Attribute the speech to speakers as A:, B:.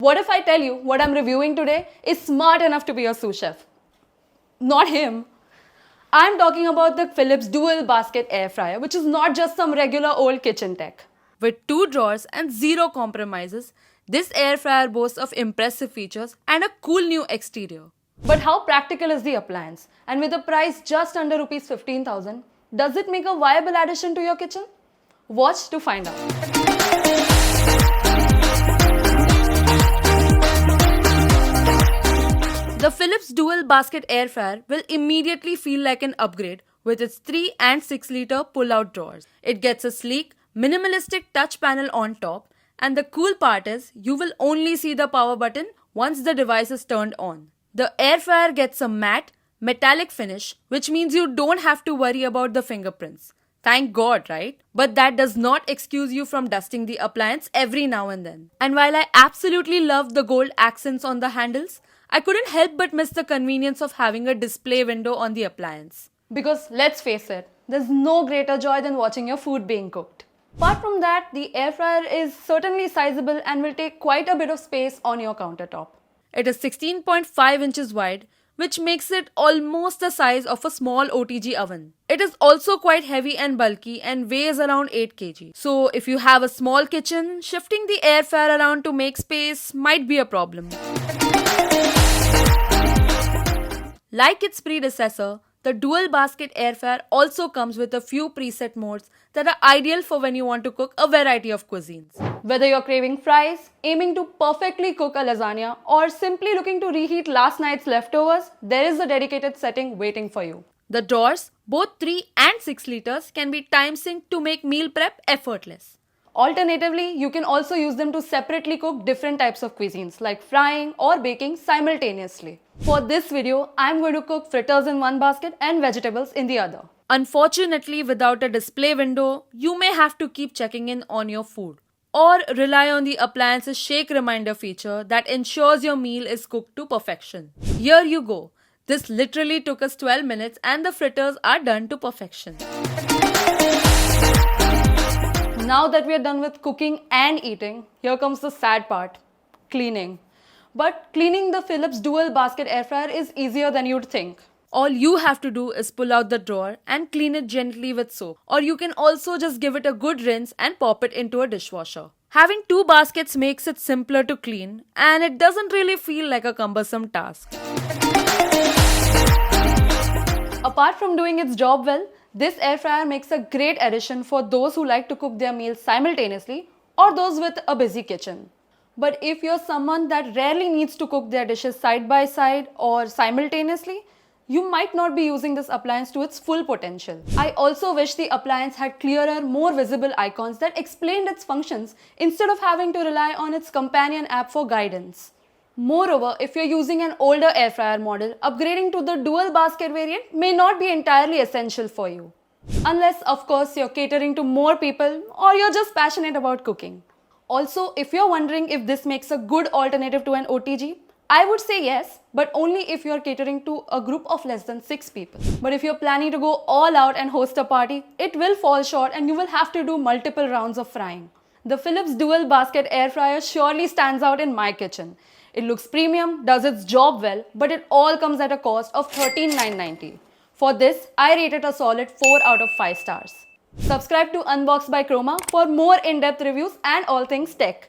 A: What if I tell you what I'm reviewing today is smart enough to be a sous chef? Not him. I'm talking about the Philips Dual Basket Air Fryer, which is not just some regular old kitchen tech.
B: With 2 drawers and 0 compromises, this air fryer boasts of impressive features and a cool new exterior.
A: But how practical is the appliance? And with a price just under Rs 15,000, does it make a viable addition to your kitchen? Watch to find out.
B: The Philips Dual Basket Air Fryer will immediately feel like an upgrade with its 3 and 6 liter pull-out drawers. It gets a sleek, minimalistic touch panel on top, and the cool part is you will only see the power button once the device is turned on. The air fryer gets a matte, metallic finish, which means you don't have to worry about the fingerprints. Thank God, right? But that does not excuse you from dusting the appliance every now and then. And while I absolutely love the gold accents on the handles, I couldn't help but miss the convenience of having a display window on the appliance.
A: Because let's face it, there's no greater joy than watching your food being cooked. Apart from that, the air fryer is certainly sizable and will take quite a bit of space on your countertop.
B: It is 16.5 inches wide, which makes it almost the size of a small OTG oven. It is also quite heavy and bulky and weighs around 8 kg. So if you have a small kitchen, shifting the air fryer around to make space might be a problem. Like its predecessor, the Dual Basket Air Fryer also comes with a few preset modes that are ideal for when you want to cook a variety of cuisines.
A: Whether you're craving fries, aiming to perfectly cook a lasagna, or simply looking to reheat last night's leftovers, there is a dedicated setting waiting for you.
B: The drawers, both 3 and 6 liters, can be time synced to make meal prep effortless.
A: Alternatively, you can also use them to separately cook different types of cuisines like frying or baking simultaneously. For this video, I'm going to cook fritters in one basket and vegetables in the other.
B: Unfortunately, without a display window, you may have to keep checking in on your food or rely on the appliance's shake reminder feature that ensures your meal is cooked to perfection. Here you go. This literally took us 12 minutes and the fritters are done to perfection.
A: Now that we are done with cooking and eating, here comes the sad part, cleaning. But cleaning the Philips Dual Basket Air Fryer is easier than you'd think.
B: All you have to do is pull out the drawer and clean it gently with soap. Or you can also just give it a good rinse and pop it into a dishwasher. Having 2 baskets makes it simpler to clean and it doesn't really feel like a cumbersome task.
A: Apart from doing its job well, this air fryer makes a great addition for those who like to cook their meals simultaneously or those with a busy kitchen. But if you're someone that rarely needs to cook their dishes side by side or simultaneously, you might not be using this appliance to its full potential. I also wish the appliance had clearer, more visible icons that explained its functions instead of having to rely on its companion app for guidance. Moreover, if you're using an older air fryer model, upgrading to the dual basket variant may not be entirely essential for you. Unless, of course, you're catering to more people or you're just passionate about cooking. Also, if you're wondering if this makes a good alternative to an OTG, I would say yes, but only if you're catering to a group of less than 6 people. But if you're planning to go all out and host a party, it will fall short and you will have to do multiple rounds of frying. The Philips Dual Basket Air Fryer surely stands out in my kitchen. It looks premium, does its job well, but it all comes at a cost of $13,990. For this, I rate it a solid 4 out of 5 stars. Subscribe to Unboxed by Croma for more in-depth reviews and all things tech.